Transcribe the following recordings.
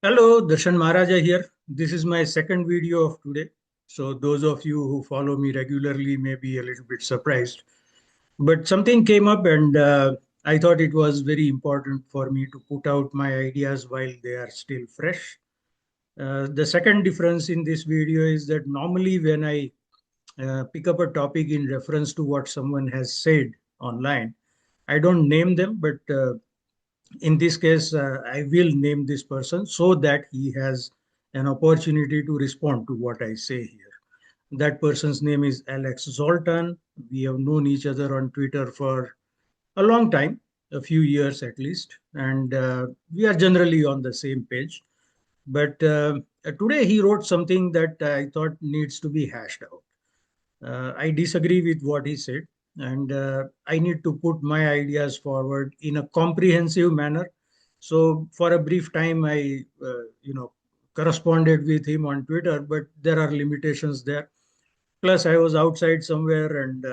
Hello, Darshan Maharaja here. This is my second video of today. So those of you who follow me regularly may be a little bit surprised. But something came up and I thought it was very important for me to put out my ideas while they are still fresh. The second difference in this video is that normally when I pick up a topic in reference to what someone has said online, I don't name them, but in this case, I will name this person so that he has an opportunity to respond to what I say here. That person's name is Alex Zoltan. We have known each other on Twitter for a long time, a few years at least, and we are generally on the same page. But today he wrote something that I thought needs to be hashed out. I disagree with what he said, and I need to put my ideas forward in a comprehensive manner. So, for a brief time, I corresponded with him on Twitter, but there are limitations there. Plus, I was outside somewhere, and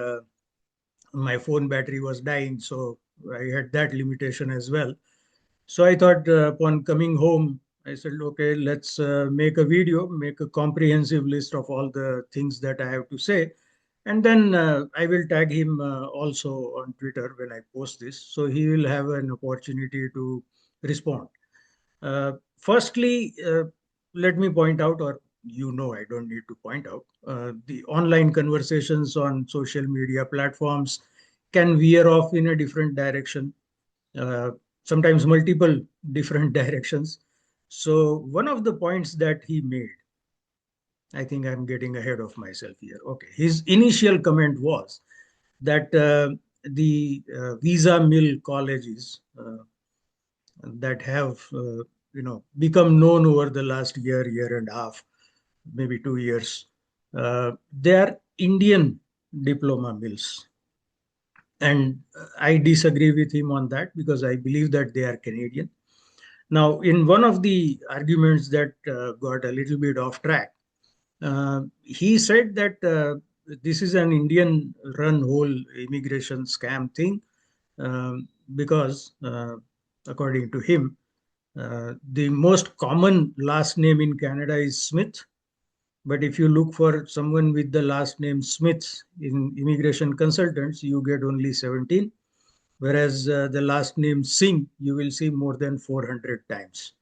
my phone battery was dying, so I had that limitation as well. So I thought upon coming home, I said, okay, let's make a video, make a comprehensive list of all the things that I have to say. And then I will tag him also on Twitter when I post this. So he will have an opportunity to respond. Firstly, let me point out, or I don't need to point out, the online conversations on social media platforms can veer off in a different direction, uh, sometimes multiple different directions. So, one of the points that he made, I think I'm getting ahead of myself here. Okay. His initial comment was that the visa mill colleges that have become known over the last year and a half, maybe 2 years, they are Indian diploma mills. And I disagree with him on that because I believe that they are Canadian. Now, in one of the arguments that got a little bit off track, he said that this is an Indian run whole immigration scam thing because, according to him, the most common last name in Canada is Smith. But if you look for someone with the last name Smith in immigration consultants, you get only 17. Whereas the last name Singh, you will see more than 400 times.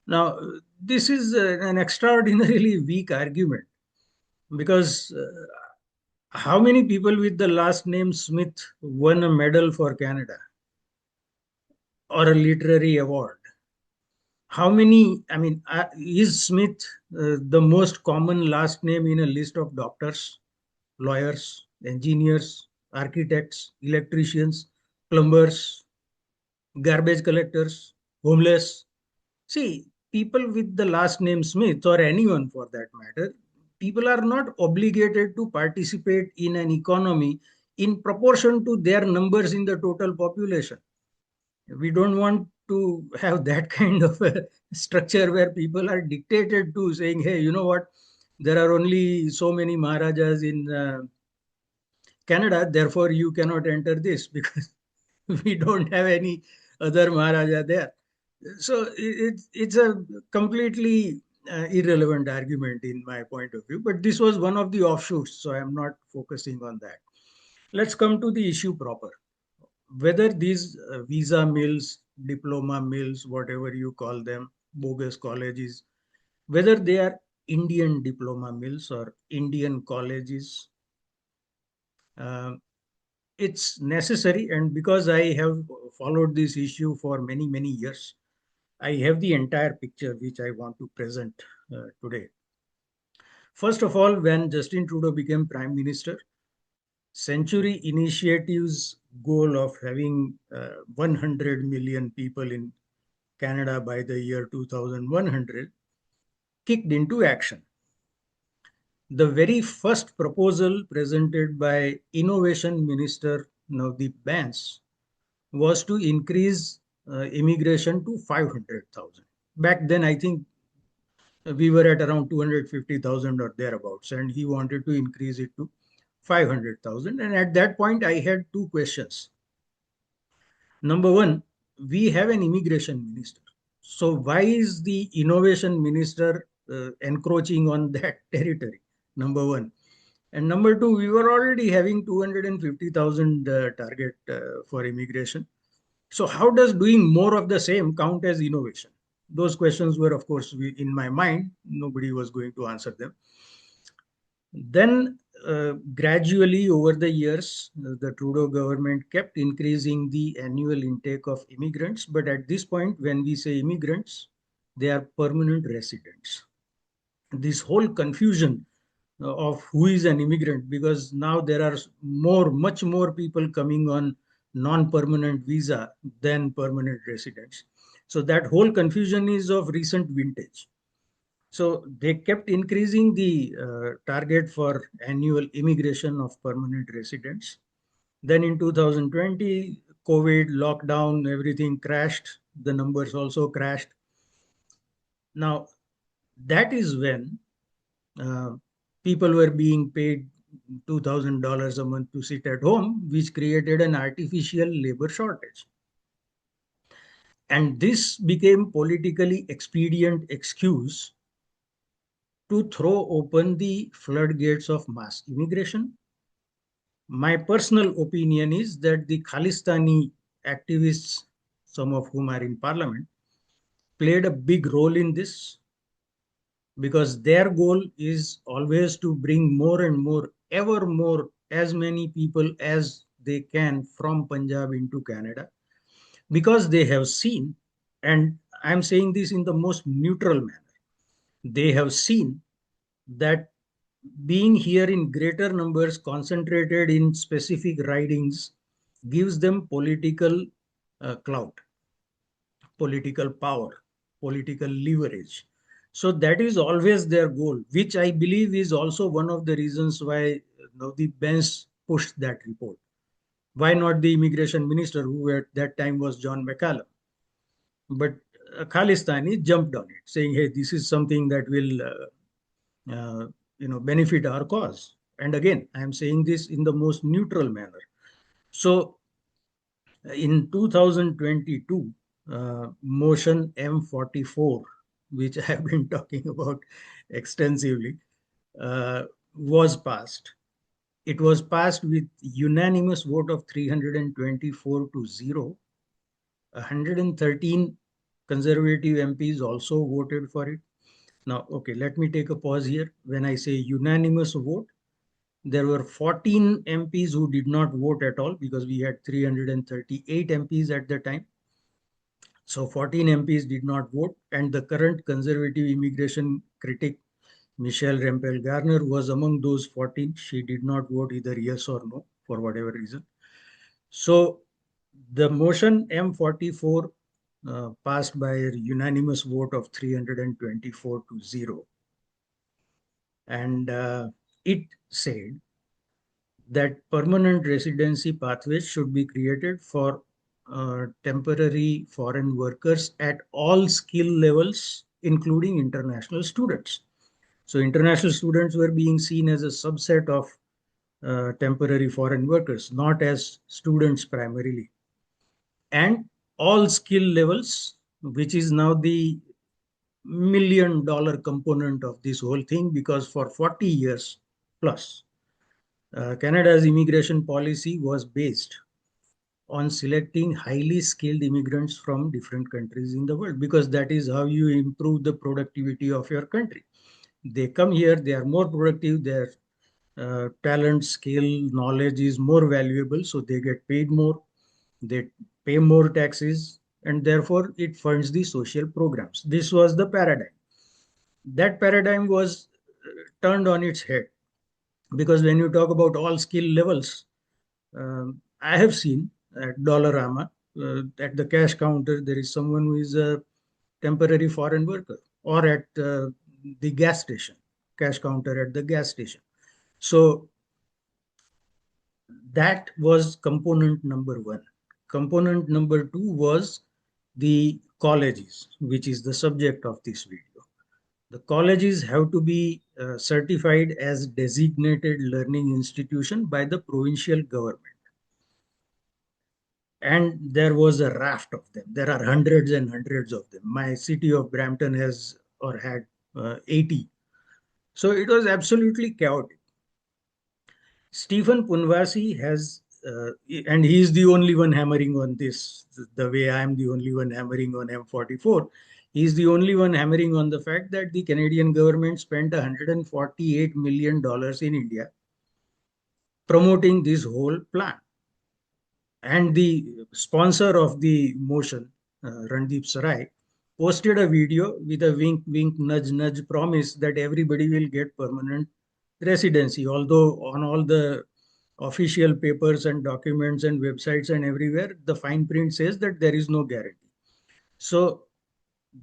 Now, this is an extraordinarily weak argument because how many people with the last name Smith won a medal for Canada or a literary award? How many, is Smith the most common last name in a list of doctors, lawyers, engineers, architects, electricians, plumbers, garbage collectors, homeless? See, people with the last name Smith, or anyone for that matter, people are not obligated to participate in an economy in proportion to their numbers in the total population. We don't want to have that kind of a structure where people are dictated to saying, hey, you know what, there are only so many Maharajas in Canada, therefore you cannot enter this because we don't have any other Maharaja there. So it's a completely irrelevant argument in my point of view, but this was one of the offshoots, so I'm not focusing on that. Let's come to the issue proper. Whether these visa mills, diploma mills, whatever you call them, bogus colleges, whether they are Indian diploma mills or Indian colleges, uh, it's necessary. And because I have followed this issue for many, many years, I have the entire picture which I want to present today. First of all, when Justin Trudeau became Prime Minister, Century Initiative's goal of having 100 million people in Canada by the year 2100 kicked into action. The very first proposal presented by Innovation Minister Navdeep Bains was to increase immigration to 500,000. Back then, I think we were at around 250,000 or thereabouts, and he wanted to increase it to 500,000. And at that point, I had two questions. Number one, we have an immigration minister. So why is the innovation minister encroaching on that territory? Number one. And number two, we were already having 250,000 target for immigration. So how does doing more of the same count as innovation? Those questions were, of course, in my mind. Nobody was going to answer them. Then, gradually over the years, the Trudeau government kept increasing the annual intake of immigrants. But at this point, when we say immigrants, they are permanent residents. This whole confusion of who is an immigrant, because now there are much more people coming on non-permanent visa than permanent residents. So that whole confusion is of recent vintage. So they kept increasing the target for annual immigration of permanent residents. Then in 2020, COVID, lockdown, everything crashed. The numbers also crashed. Now, that is when uh, people were being paid $2,000 a month to sit at home, which created an artificial labor shortage. And this became politically expedient excuse to throw open the floodgates of mass immigration. My personal opinion is that the Khalistani activists, some of whom are in parliament, played a big role in this, because their goal is always to bring more and more, ever more, as many people as they can from Punjab into Canada, because they have seen, and I'm saying this in the most neutral manner, they have seen that being here in greater numbers concentrated in specific ridings gives them political clout, political power, political leverage. So that is always their goal, which I believe is also one of the reasons why the bench pushed that report. Why not the immigration minister, who at that time was John McCallum? But Khalistani jumped on it, saying, "Hey, this is something that will benefit our cause." And again, I am saying this in the most neutral manner. So in 2022, motion M44, which I have been talking about extensively, uh, was passed. It was passed with unanimous vote of 324 to 0. 113 conservative MPs also voted for it. Now, okay, let me take a pause here. When I say unanimous vote, there were 14 MPs who did not vote at all, because we had 338 MPs at the time. So 14 MPs did not vote, and the current conservative immigration critic, Michelle Rempel Garner, was among those 14. She did not vote either yes or no for whatever reason. So the motion M44 passed by a unanimous vote of 324 to 0. And it said that permanent residency pathways should be created for temporary foreign workers at all skill levels, including international students. So international students were being seen as a subset of temporary foreign workers, not as students primarily. And all skill levels, which is now the $1 million component of this whole thing, because for 40 years plus, Canada's immigration policy was based on selecting highly skilled immigrants from different countries in the world, because that is how you improve the productivity of your country. They come here, they are more productive, their talent, skill, knowledge is more valuable, so they get paid more, they pay more taxes, and therefore it funds the social programs. This was the paradigm. That paradigm was turned on its head, because when you talk about all skill levels, I have seen at Dollarama, at the cash counter, there is someone who is a temporary foreign worker, or at the gas station, cash counter at the gas station. So that was component number one. Component number two was the colleges, which is the subject of this video. The colleges have to be certified as designated learning institution by the provincial government. And there was a raft of them. There are hundreds and hundreds of them. My city of Brampton has or had 80. So it was absolutely chaotic. Stephen Punvasi has, and he's the only one hammering on this, the way I'm the only one hammering on M44. He's the only one hammering on the fact that the Canadian government spent $148 million in India promoting this whole plan. And the sponsor of the motion, Randeep Sarai, posted a video with a wink, wink, nudge, nudge promise that everybody will get permanent residency. Although on all the official papers and documents and websites and everywhere, the fine print says that there is no guarantee. So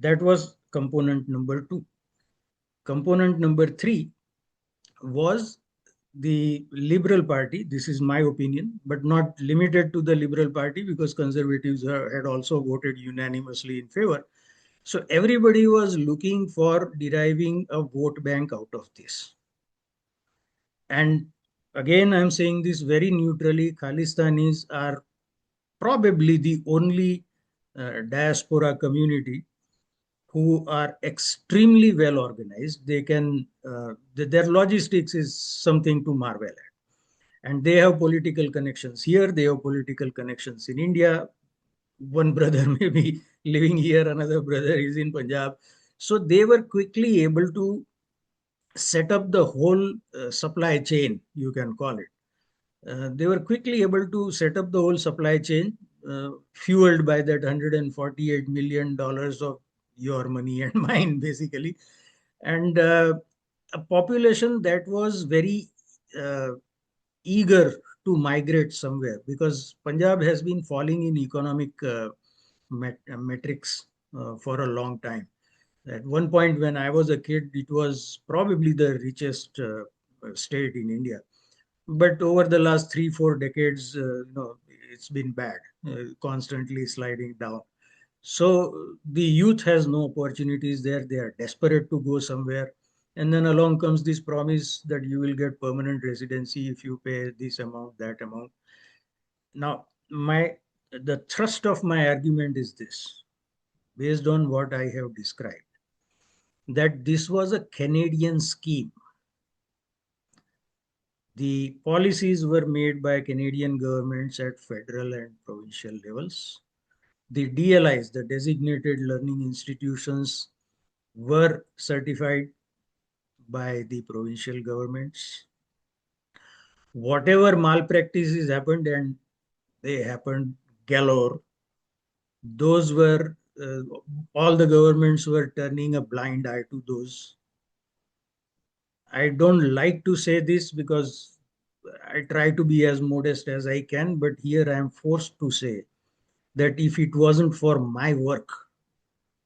that was component number two. Component number three was the Liberal Party. This is my opinion, but not limited to the Liberal Party because conservatives had also voted unanimously in favor. So everybody was looking for deriving a vote bank out of this. And again, I'm saying this very neutrally, Khalistanis are probably the only diaspora community who are extremely well organized. They can, their logistics is something to marvel at. And they have political connections here, they have political connections in India. One brother may be living here, another brother is in Punjab. So they were quickly able to set up the whole supply chain, you can call it. They were quickly able to set up the whole supply chain, fueled by that $148 million of your money and mine, basically. And a population that was very uh, eager to migrate somewhere because Punjab has been falling in economic metrics for a long time. At one point, when I was a kid, it was probably the richest state in India. But over the last 3, 4 decades, it's been bad, constantly sliding down. So the youth has no opportunities there. They are desperate to go somewhere. And then along comes this promise that you will get permanent residency if you pay this amount, that amount. Now, the thrust of my argument is this, based on what I have described, that this was a Canadian scheme. The policies were made by Canadian governments at federal and provincial levels. The DLIs, the designated learning institutions, were certified by the provincial governments. Whatever malpractices happened, and they happened galore, those were all the governments were turning a blind eye to those. I don't like to say this because I try to be as modest as I can, but here I am forced to say that if it wasn't for my work,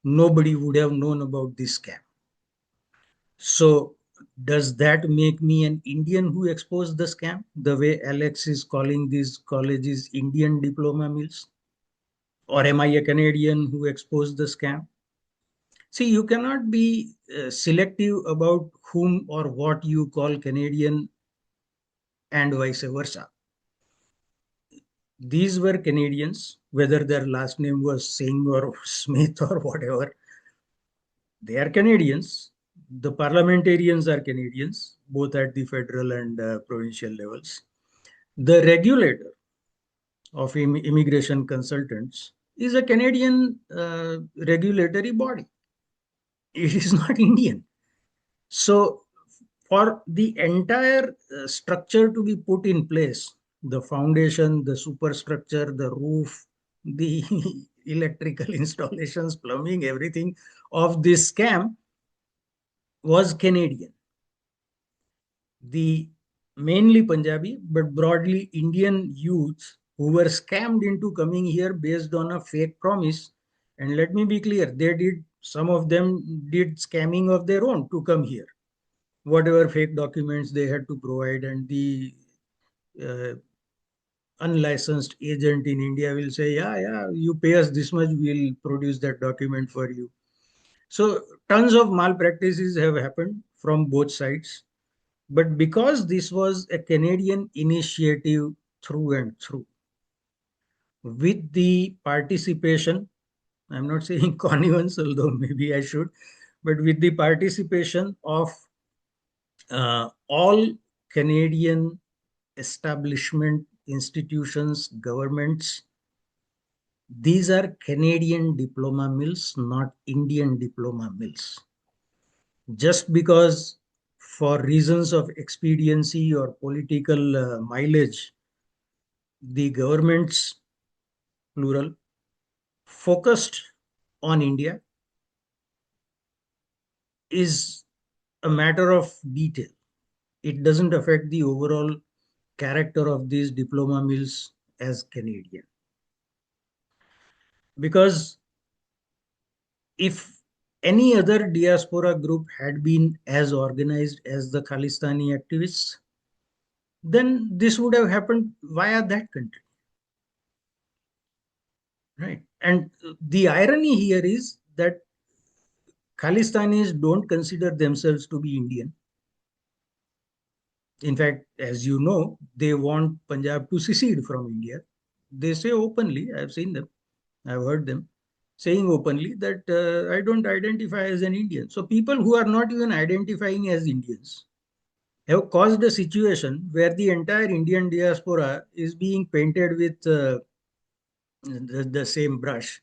nobody would have known about this scam. So, does that make me an Indian who exposed the scam? The way Alex is calling these colleges Indian diploma mills? Or am I a Canadian who exposed the scam? See, you cannot be selective about whom or what you call Canadian and vice versa. These were Canadians, whether their last name was Singh or Smith or whatever. They are Canadians. The parliamentarians are Canadians, both at the federal and provincial levels. The regulator of immigration consultants is a Canadian regulatory body. It is not Indian. So, for the entire structure to be put in place, the foundation, the superstructure, the roof, the electrical installations, plumbing, everything of this scam was Canadian. The mainly Punjabi, but broadly Indian youths who were scammed into coming here based on a fake promise. And let me be clear, some of them did scamming of their own to come here. Whatever fake documents they had to provide, and the uh, unlicensed agent in India will say, yeah, you pay us this much, we'll produce that document for you. So tons of malpractices have happened from both sides. But because this was a Canadian initiative through and through, with the participation, I'm not saying connivance, although maybe I should, but with the participation of all Canadian establishment, institutions, governments. These are Canadian diploma mills, not Indian diploma mills. Just because for reasons of expediency or political mileage, the governments, plural, focused on India is a matter of detail. It doesn't affect the overall character of these diploma mills as Canadian. Because if any other diaspora group had been as organized as the Khalistani activists, then this would have happened via that country, right? And the irony here is that Khalistanis don't consider themselves to be Indian. In fact, as you know, they want Punjab to secede from India. They say openly, I've seen them, I've heard them saying openly that I don't identify as an Indian. So people who are not even identifying as Indians have caused a situation where the entire Indian diaspora is being painted with the same brush.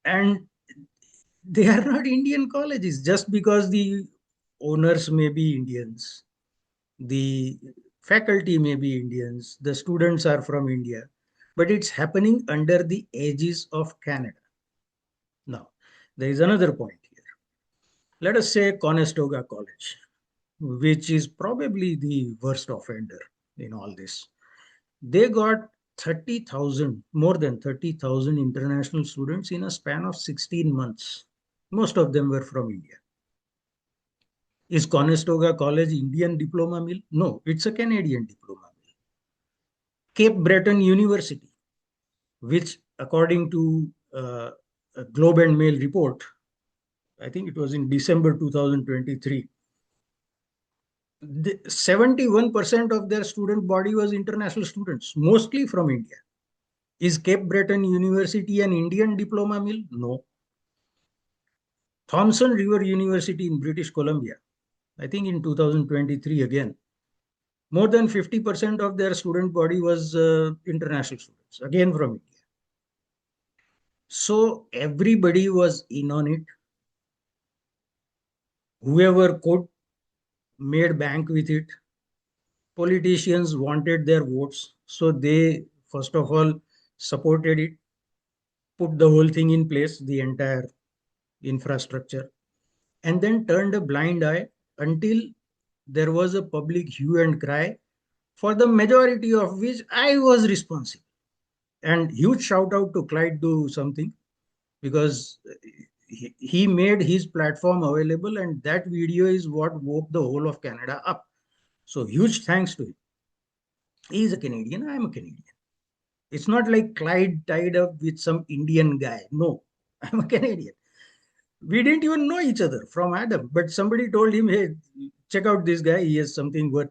And they are not Indian colleges just because the owners may be Indians, the faculty may be Indians, the students are from India, but it's happening under the aegis of Canada. Now, there is another point here. Let us say Conestoga College, which is probably the worst offender in all this. They got 30,000, more than 30,000 international students in a span of 16 months. Most of them were from India. Is Conestoga College Indian diploma mill? No, it's a Canadian diploma mill. Cape Breton University, which according to a Globe and Mail report, I think it was in December 2023, 71% of their student body was international students, mostly from India. Is Cape Breton University an Indian diploma mill? No. Thompson River University in British Columbia, I think in 2023 again, more than 50% of their student body was international students, again from India. So everybody was in on it. Whoever could made bank with it. Politicians wanted their votes, so they first of all supported it, put the whole thing in place, the entire infrastructure, and then turned a blind eye until there was a public hue and cry, for the majority of which I was responsible. And huge shout out to Clyde Do something, because he made his platform available, and that video is what woke the whole of Canada up. So huge thanks to him. He's a Canadian, I'm a Canadian. It's not like Clyde tied up with some Indian guy. No, I'm a Canadian. We didn't even know each other from Adam, but somebody told him, hey, check out this guy. He has something worth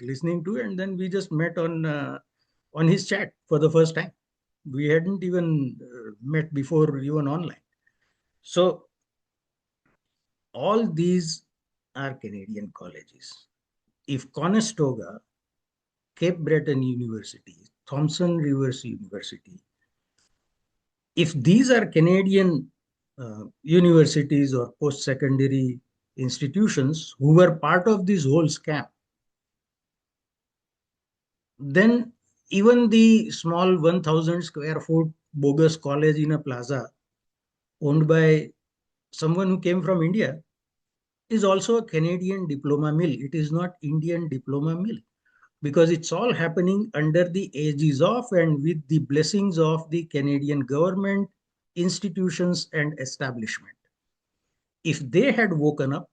listening to. And then we just met on his chat for the first time. We hadn't even met before, even online. So all these are Canadian colleges. If Conestoga, Cape Breton University, Thompson Rivers University, if these are Canadian universities or post-secondary institutions who were part of this whole scam, then even the small 1,000 square foot bogus college in a plaza owned by someone who came from India is also a Canadian diploma mill. It is not Indian diploma mill, because it's all happening under the aegis of and with the blessings of the Canadian government, institutions, and establishment. If they had woken up,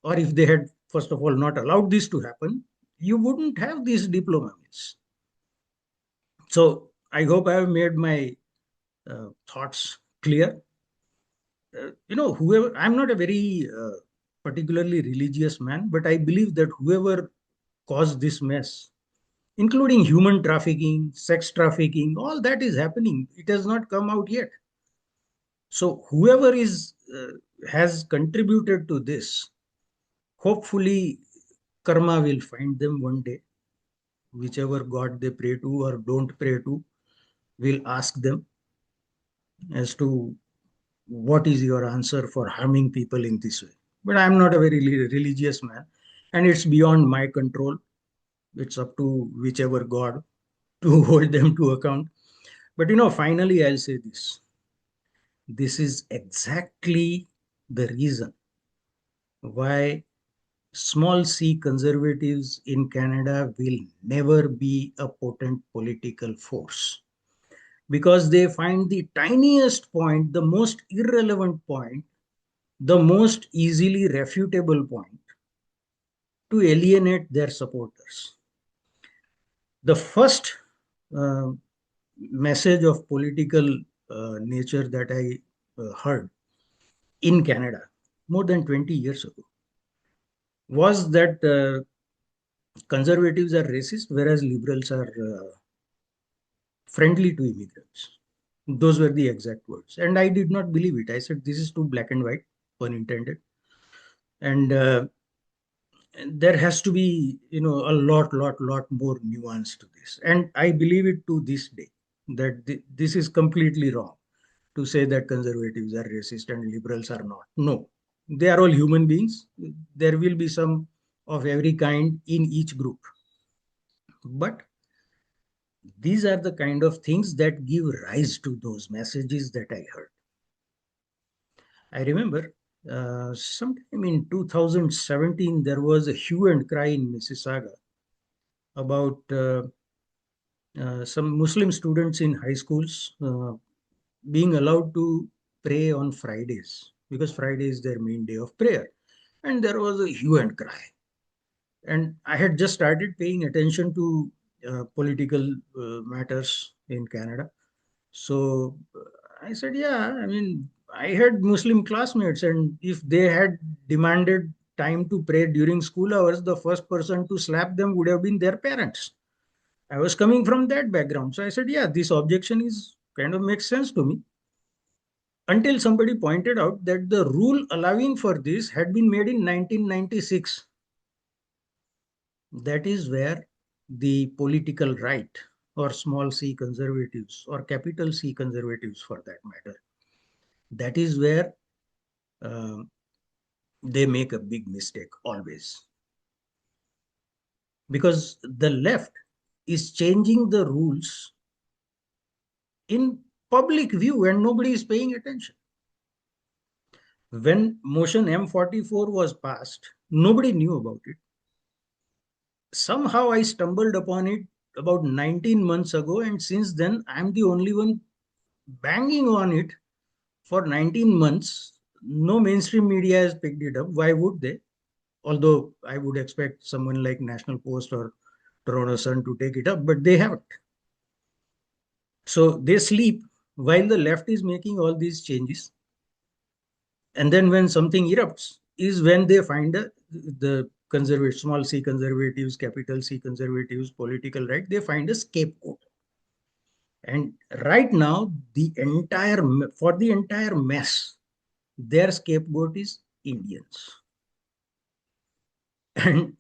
or if they had, first of all, not allowed this to happen, you wouldn't have these diploma mills. So I hope I have made my thoughts clear. Whoever, I'm not a very particularly religious man, but I believe that whoever caused this mess including human trafficking, sex trafficking, all that is happening. It has not come out yet. So whoever is has contributed to this, hopefully karma will find them one day. Whichever God they pray to or don't pray to will ask them as to what is your answer for harming people in this way. But I'm not a very religious man, and it's beyond my control. It's up to whichever God to hold them to account. But finally, I'll say this. This is exactly the reason why small c conservatives in Canada will never be a potent political force, because they find the tiniest point, the most irrelevant point, the most easily refutable point to alienate their supporters. The first uh, message of political nature that I heard in Canada more than 20 years ago was that conservatives are racist, whereas liberals are friendly to immigrants. Those were the exact words. And I did not believe it. I said, this is too black and white, pun intended. And there has to be, a lot more nuance to this. And I believe it to this day that this is completely wrong to say that conservatives are racist and liberals are not. No, they are all human beings. There will be some of every kind in each group. But these are the kind of things that give rise to those messages that I heard. I remember sometime in 2017, there was a hue and cry in Mississauga about some Muslim students in high schools being allowed to pray on Fridays, because Friday is their main day of prayer. And there was a hue and cry. And I had just started paying attention to political matters in Canada. So I said, yeah, I mean, I had Muslim classmates, and if they had demanded time to pray during school hours, the first person to slap them would have been their parents. I was coming from that background. So I said, yeah, this objection is kind of makes sense to me. Until somebody pointed out that the rule allowing for this had been made in 1996. That is where the political right, or small c conservatives, or capital C conservatives for that matter, that is where uh, they make a big mistake always. Because the left is changing the rules in public view and nobody is paying attention. When motion M44 was passed, nobody knew about it. Somehow I stumbled upon it about 19 months ago, and since then I'm the only one banging on it for 19 months. No mainstream media has picked it up. Why would they? Although I would expect someone like National Post or Toronto Sun to take it up, but they haven't. So they sleep while the left is making all these changes. And then when something erupts is when they find the conservative, small c conservatives, capital C conservatives, political right, they find a scapegoat. And right now, for the entire mess, their scapegoat is Indians. And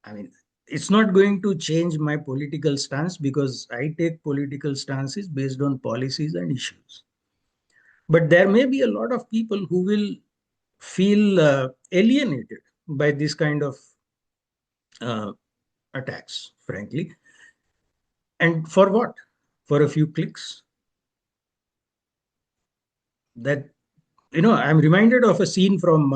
I mean, it's not going to change my political stance, because I take political stances based on policies and issues. But there may be a lot of people who will feel alienated by this kind of uh, attacks, frankly. And for what? For a few clicks? That, I'm reminded of a scene from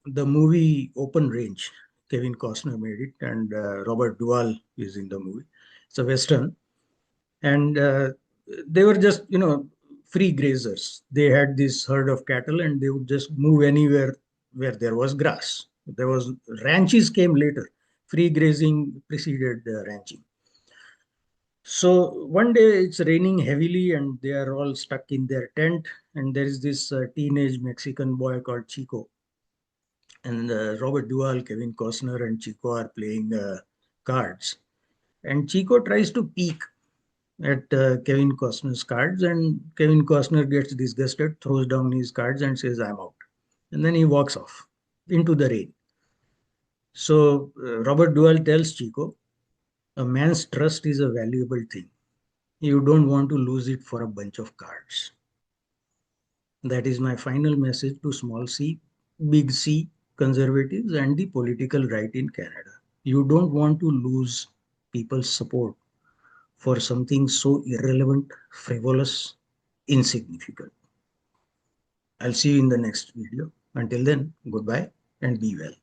the movie Open Range. Kevin Costner made it, and Robert Duvall is in the movie. It's a Western. And they were just, free grazers. They had this herd of cattle and they would just move anywhere where there was grass. There was ranches came later. Free grazing preceded ranching. So one day it's raining heavily and they are all stuck in their tent, and there is this teenage Mexican boy called Chico, and Robert Duvall, Kevin Costner, and Chico are playing cards. And Chico tries to peek at Kevin Costner's cards, and Kevin Costner gets disgusted, throws down his cards, and says, "I'm out." And then he walks off into the rain. So Robert Duvall tells Chico, a man's trust is a valuable thing. You don't want to lose it for a bunch of cards. That is my final message to small c, big C conservatives and the political right in Canada. You don't want to lose people's support for something so irrelevant, frivolous, insignificant. I'll see you in the next video. Until then, goodbye and be well.